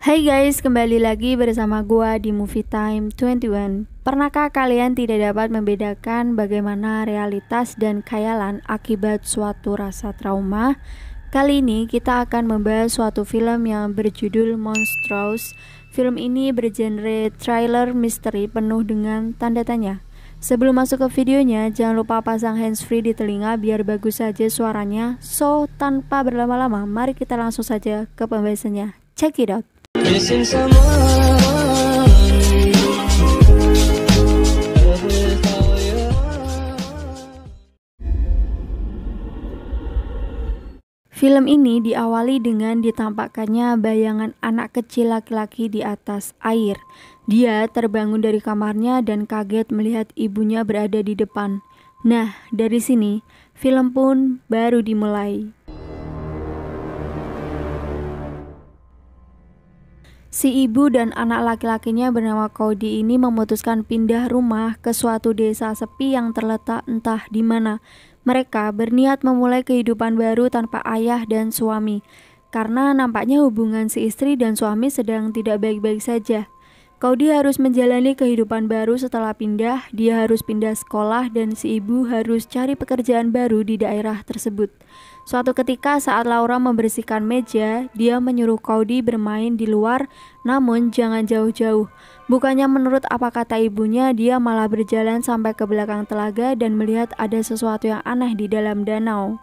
Hai guys, kembali lagi bersama gua di Movie Time 21. Pernahkah kalian tidak dapat membedakan bagaimana realitas dan khayalan akibat suatu rasa trauma? Kali ini kita akan membahas suatu film yang berjudul Monstrous. Film ini bergenre thriller misteri penuh dengan tanda tanya. Sebelum masuk ke videonya, jangan lupa pasang handsfree di telinga biar bagus saja suaranya. So, tanpa berlama-lama, mari kita langsung saja ke pembahasannya. Check it out. Missing someone without you. Film ini diawali dengan ditampakkannya bayangan anak kecil laki-laki di atas air. Dia terbangun dari kamarnya dan kaget melihat ibunya berada di depan. Nah, dari sini film pun baru dimulai. Si ibu dan anak laki-lakinya bernama Cody ini memutuskan pindah rumah ke suatu desa sepi yang terletak entah di mana. Mereka berniat memulai kehidupan baru tanpa ayah dan suami, karena nampaknya hubungan si istri dan suami sedang tidak baik-baik saja. Cody harus menjalani kehidupan baru setelah pindah, dia harus pindah sekolah dan si ibu harus cari pekerjaan baru di daerah tersebut. Suatu ketika saat Laura membersihkan meja, dia menyuruh Cody bermain di luar, namun jangan jauh-jauh. Bukannya menurut apa kata ibunya, dia malah berjalan sampai ke belakang telaga dan melihat ada sesuatu yang aneh di dalam danau.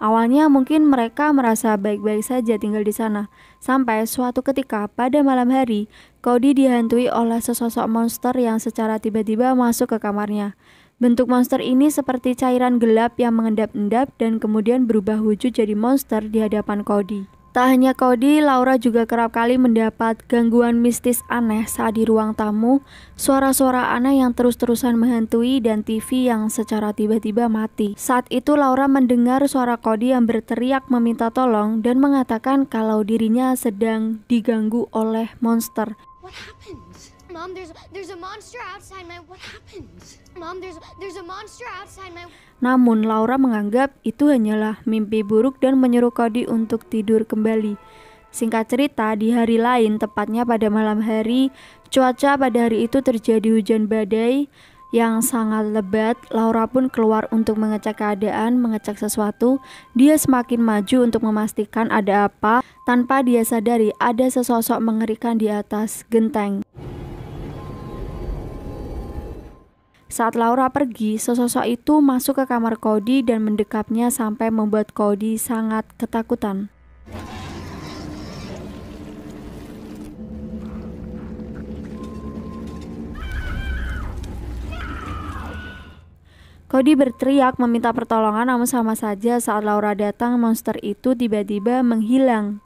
Awalnya mungkin mereka merasa baik-baik saja tinggal di sana, sampai suatu ketika pada malam hari, Cody dihantui oleh sesosok monster yang secara tiba-tiba masuk ke kamarnya. Bentuk monster ini seperti cairan gelap yang mengendap-endap dan kemudian berubah wujud jadi monster di hadapan Cody. Tak hanya Cody, Laura juga kerap kali mendapat gangguan mistis aneh saat di ruang tamu, suara-suara aneh yang terus-terusan menghantui dan TV yang secara tiba-tiba mati. Saat itu Laura mendengar suara Cody yang berteriak meminta tolong dan mengatakan kalau dirinya sedang diganggu oleh monster. What happened? Mom, there's a monster outside my... What happened? Mom, there's a monster outside my... Namun Laura menganggap itu hanyalah mimpi buruk dan menyuruh Cody untuk tidur kembali. Singkat cerita, di hari lain, tepatnya pada malam hari, cuaca pada hari itu terjadi hujan badai yang sangat lebat. Laura pun keluar untuk mengecek keadaan, mengecek sesuatu. Dia semakin maju untuk memastikan ada apa, tanpa dia sadari ada sesosok mengerikan di atas genteng. Saat Laura pergi, sesosok itu masuk ke kamar Cody dan mendekapnya sampai membuat Cody sangat ketakutan. Cody berteriak meminta pertolongan, namun sama saja saat Laura datang, monster itu tiba-tiba menghilang.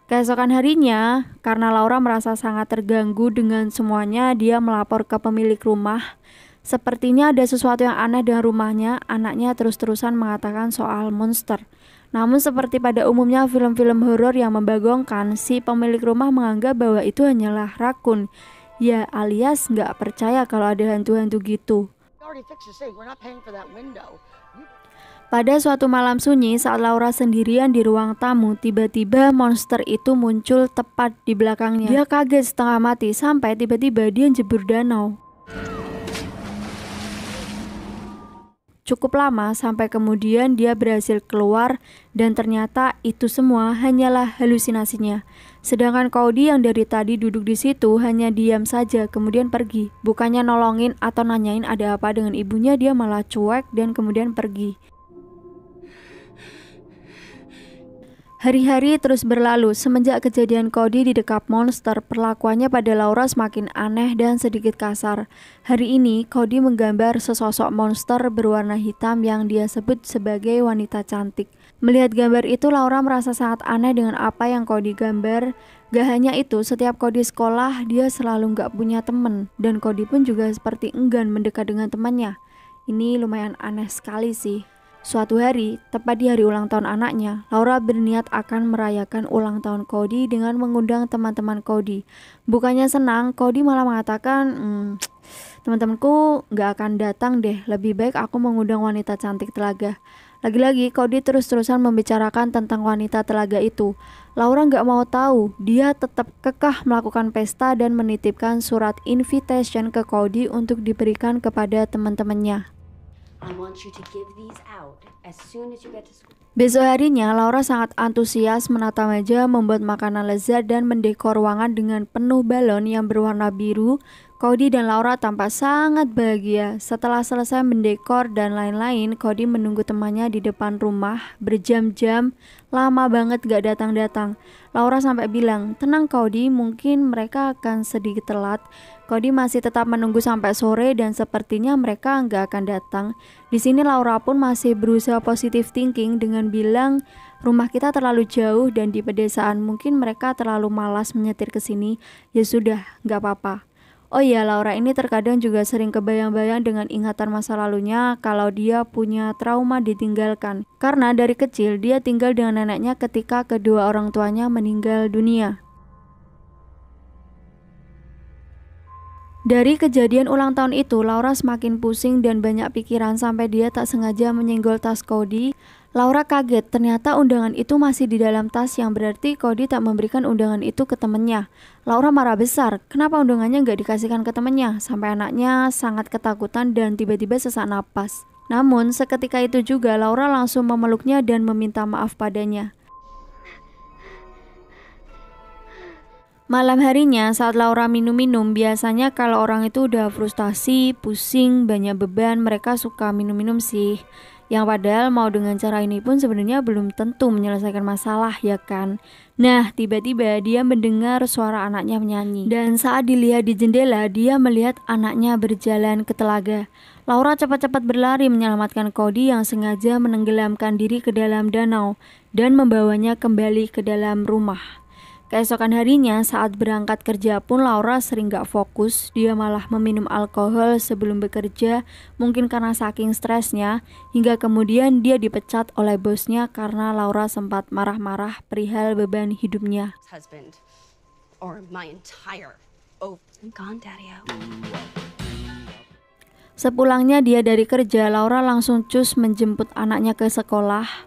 Keesokan harinya, karena Laura merasa sangat terganggu dengan semuanya, dia melapor ke pemilik rumah. Sepertinya ada sesuatu yang aneh dengan rumahnya. Anaknya terus-terusan mengatakan soal monster. Namun seperti pada umumnya film-film horor yang membagongkan, si pemilik rumah menganggap bahwa itu hanyalah rakun. Ya alias nggak percaya kalau ada hantu-hantu gitu. Pada suatu malam sunyi saat Laura sendirian di ruang tamu, tiba-tiba monster itu muncul tepat di belakangnya. Dia kaget setengah mati sampai tiba-tiba dia jebur danau. Cukup lama sampai kemudian dia berhasil keluar dan ternyata itu semua hanyalah halusinasinya. Sedangkan Cody yang dari tadi duduk di situ hanya diam saja kemudian pergi. Bukannya nolongin atau nanyain ada apa dengan ibunya, dia malah cuek dan kemudian pergi. Hari-hari terus berlalu. Semenjak kejadian Cody didekap monster, perlakuannya pada Laura semakin aneh dan sedikit kasar. Hari ini, Cody menggambar sesosok monster berwarna hitam yang dia sebut sebagai wanita cantik. Melihat gambar itu, Laura merasa sangat aneh dengan apa yang Cody gambar. Gak hanya itu, setiap Cody sekolah, dia selalu gak punya teman. Dan Cody pun juga seperti enggan mendekat dengan temannya. Ini lumayan aneh sekali sih. Suatu hari, tepat di hari ulang tahun anaknya, Laura berniat akan merayakan ulang tahun Cody dengan mengundang teman-teman Cody. Bukannya senang, Cody malah mengatakan, Teman-temanku nggak akan datang deh, lebih baik aku mengundang wanita cantik telaga. Lagi-lagi Cody terus-terusan membicarakan tentang wanita telaga itu. Laura nggak mau tahu, dia tetap kekeh melakukan pesta dan menitipkan surat invitation ke Cody untuk diberikan kepada teman-temannya. I want you to give these out as soon as you get to school. Besok harinya, Laura sangat antusias menata meja, membuat makanan lezat, dan mendekor ruangan dengan penuh balon yang berwarna biru. Cody dan Laura tampak sangat bahagia. Setelah selesai mendekor dan lain-lain, Cody menunggu temannya di depan rumah berjam-jam, lama banget gak datang-datang. Laura sampai bilang, "Tenang Cody, mungkin mereka akan sedikit telat." Cody masih tetap menunggu sampai sore dan sepertinya mereka nggak akan datang. Di sini Laura pun masih berusaha positive thinking dengan bilang, "Rumah kita terlalu jauh dan di pedesaan, mungkin mereka terlalu malas menyetir ke sini. Ya sudah, nggak apa-apa." Oh iya, Laura ini terkadang juga sering kebayang-bayang dengan ingatan masa lalunya kalau dia punya trauma ditinggalkan. Karena dari kecil dia tinggal dengan neneknya ketika kedua orang tuanya meninggal dunia. Dari kejadian ulang tahun itu, Laura semakin pusing dan banyak pikiran sampai dia tak sengaja menyenggol tas Cody. Laura kaget, ternyata undangan itu masih di dalam tas, yang berarti Cody tak memberikan undangan itu ke temennya. Laura marah besar, kenapa undangannya nggak dikasihkan ke temennya? Sampai anaknya sangat ketakutan dan tiba-tiba sesak napas. Namun seketika itu juga Laura langsung memeluknya dan meminta maaf padanya. Malam harinya saat Laura minum-minum, biasanya kalau orang itu udah frustasi, pusing, banyak beban, mereka suka minum-minum sih. Yang padahal mau dengan cara ini pun sebenarnya belum tentu menyelesaikan masalah, ya kan? Nah, tiba-tiba dia mendengar suara anaknya menyanyi. Dan saat dilihat di jendela, dia melihat anaknya berjalan ke telaga. Laura cepat-cepat berlari menyelamatkan Cody yang sengaja menenggelamkan diri ke dalam danau dan membawanya kembali ke dalam rumah. Keesokan harinya saat berangkat kerja pun Laura sering gak fokus, dia malah meminum alkohol sebelum bekerja, mungkin karena saking stresnya, hingga kemudian dia dipecat oleh bosnya karena Laura sempat marah-marah perihal beban hidupnya. Husband or my entire I'm gone, Daddy-o. Sepulangnya dia dari kerja, Laura langsung cus menjemput anaknya ke sekolah.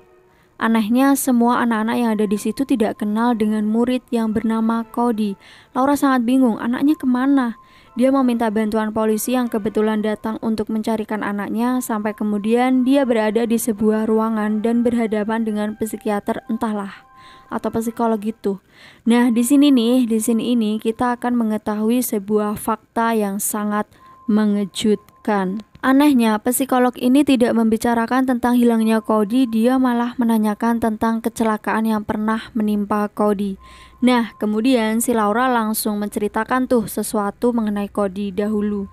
Anehnya, semua anak-anak yang ada di situ tidak kenal dengan murid yang bernama Cody. Laura sangat bingung, anaknya kemana? Dia meminta bantuan polisi yang kebetulan datang untuk mencarikan anaknya, sampai kemudian dia berada di sebuah ruangan dan berhadapan dengan psikiater entahlah, atau psikolog gitu. Nah, di sini ini kita akan mengetahui sebuah fakta yang sangat mengejutkan. Anehnya, psikolog ini tidak membicarakan tentang hilangnya Cody, dia malah menanyakan tentang kecelakaan yang pernah menimpa Cody. Nah, kemudian si Laura langsung menceritakan tuh sesuatu mengenai Cody dahulu.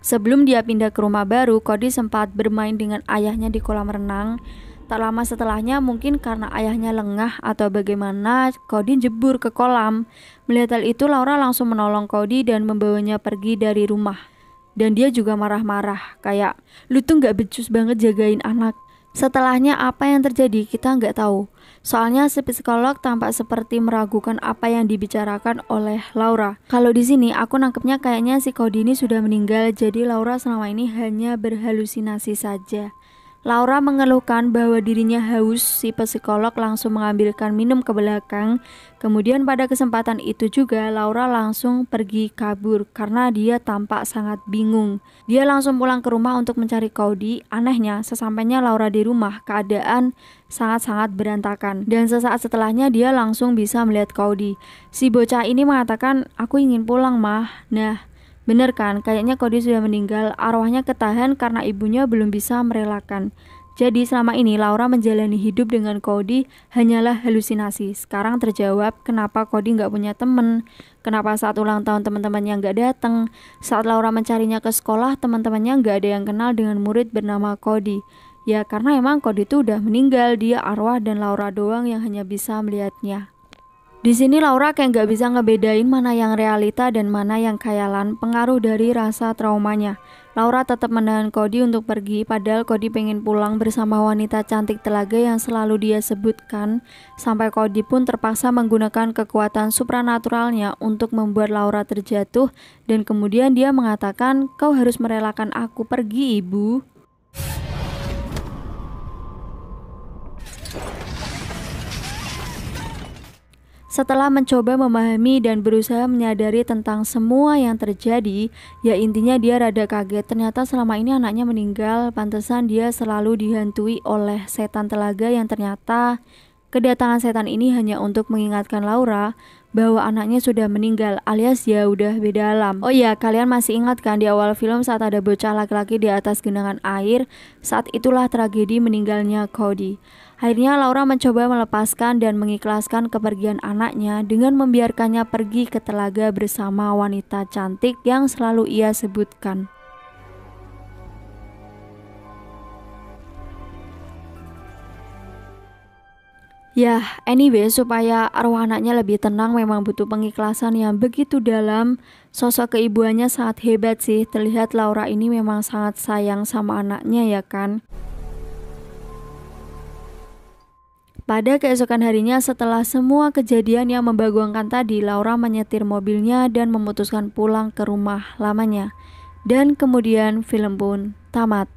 Sebelum dia pindah ke rumah baru, Cody sempat bermain dengan ayahnya di kolam renang. Tak lama setelahnya, mungkin karena ayahnya lengah atau bagaimana, Cody jebur ke kolam. Melihat hal itu, Laura langsung menolong Cody dan membawanya pergi dari rumah. Dan dia juga marah-marah, kayak, "Lu tuh gak becus banget jagain anak." Setelahnya apa yang terjadi kita nggak tahu. Soalnya si psikolog tampak seperti meragukan apa yang dibicarakan oleh Laura. Kalau di sini aku nangkepnya kayaknya si Cody ini sudah meninggal, jadi Laura selama ini hanya berhalusinasi saja. Laura mengeluhkan bahwa dirinya haus, si psikolog langsung mengambilkan minum ke belakang. Kemudian pada kesempatan itu juga Laura langsung pergi kabur karena dia tampak sangat bingung. Dia langsung pulang ke rumah untuk mencari Cody. Anehnya, sesampainya Laura di rumah, keadaan sangat-sangat berantakan. Dan sesaat setelahnya dia langsung bisa melihat Cody. Si bocah ini mengatakan, "Aku ingin pulang, Mah." Nah, bener kan, kayaknya Cody sudah meninggal, arwahnya ketahan karena ibunya belum bisa merelakan. Jadi selama ini Laura menjalani hidup dengan Cody hanyalah halusinasi. Sekarang terjawab kenapa Cody nggak punya temen, kenapa saat ulang tahun teman-temannya nggak datang, saat Laura mencarinya ke sekolah teman-temannya nggak ada yang kenal dengan murid bernama Cody. Ya karena emang Cody itu udah meninggal, dia arwah dan Laura doang yang hanya bisa melihatnya. Di sini Laura kayak nggak bisa ngebedain mana yang realita dan mana yang khayalan, pengaruh dari rasa traumanya. Laura tetap menahan Cody untuk pergi, padahal Cody pengen pulang bersama wanita cantik telaga yang selalu dia sebutkan. Sampai Cody pun terpaksa menggunakan kekuatan supranaturalnya untuk membuat Laura terjatuh, dan kemudian dia mengatakan, "Kau harus merelakan aku pergi, ibu." Setelah mencoba memahami dan berusaha menyadari tentang semua yang terjadi, ya intinya dia rada kaget. Ternyata selama ini anaknya meninggal, pantesan dia selalu dihantui oleh setan telaga yang ternyata kedatangan setan ini hanya untuk mengingatkan Laura bahwa anaknya sudah meninggal, alias ya udah beda alam. Oh iya, kalian masih ingat kan di awal film saat ada bocah laki-laki di atas genangan air? Saat itulah tragedi meninggalnya Cody. Akhirnya Laura mencoba melepaskan dan mengikhlaskan kepergian anaknya dengan membiarkannya pergi ke telaga bersama wanita cantik yang selalu ia sebutkan. Ya, anyway, supaya arwah anaknya lebih tenang memang butuh pengikhlasan yang begitu dalam. Sosok keibuannya sangat hebat sih. Terlihat Laura ini memang sangat sayang sama anaknya ya kan. Pada keesokan harinya setelah semua kejadian yang membagongkan tadi, Laura menyetir mobilnya dan memutuskan pulang ke rumah lamanya. Dan kemudian film pun tamat.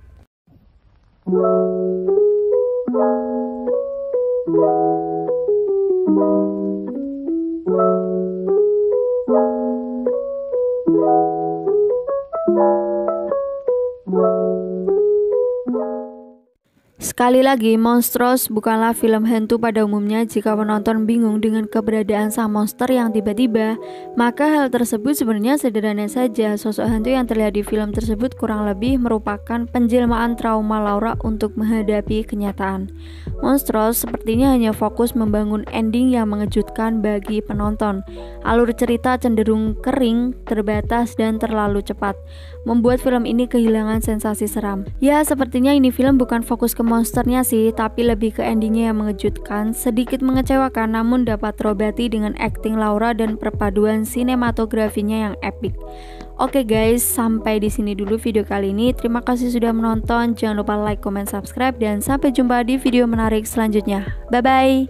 Sekali lagi, Monstrous bukanlah film hantu pada umumnya. Jika penonton bingung dengan keberadaan sang monster yang tiba-tiba, maka hal tersebut sebenarnya sederhana saja. Sosok hantu yang terlihat di film tersebut kurang lebih merupakan penjelmaan trauma Laura untuk menghadapi kenyataan. Monstrous sepertinya hanya fokus membangun ending yang mengejutkan bagi penonton. Alur cerita cenderung kering, terbatas, dan terlalu cepat, membuat film ini kehilangan sensasi seram. Ya, sepertinya ini film bukan fokus ke monsternya sih, tapi lebih ke endingnya yang mengejutkan, sedikit mengecewakan, namun dapat terobati dengan akting Laura dan perpaduan sinematografinya yang epic. Oke guys, sampai di sini dulu video kali ini. Terima kasih sudah menonton. Jangan lupa like, comment, subscribe, dan sampai jumpa di video menarik selanjutnya. Bye bye.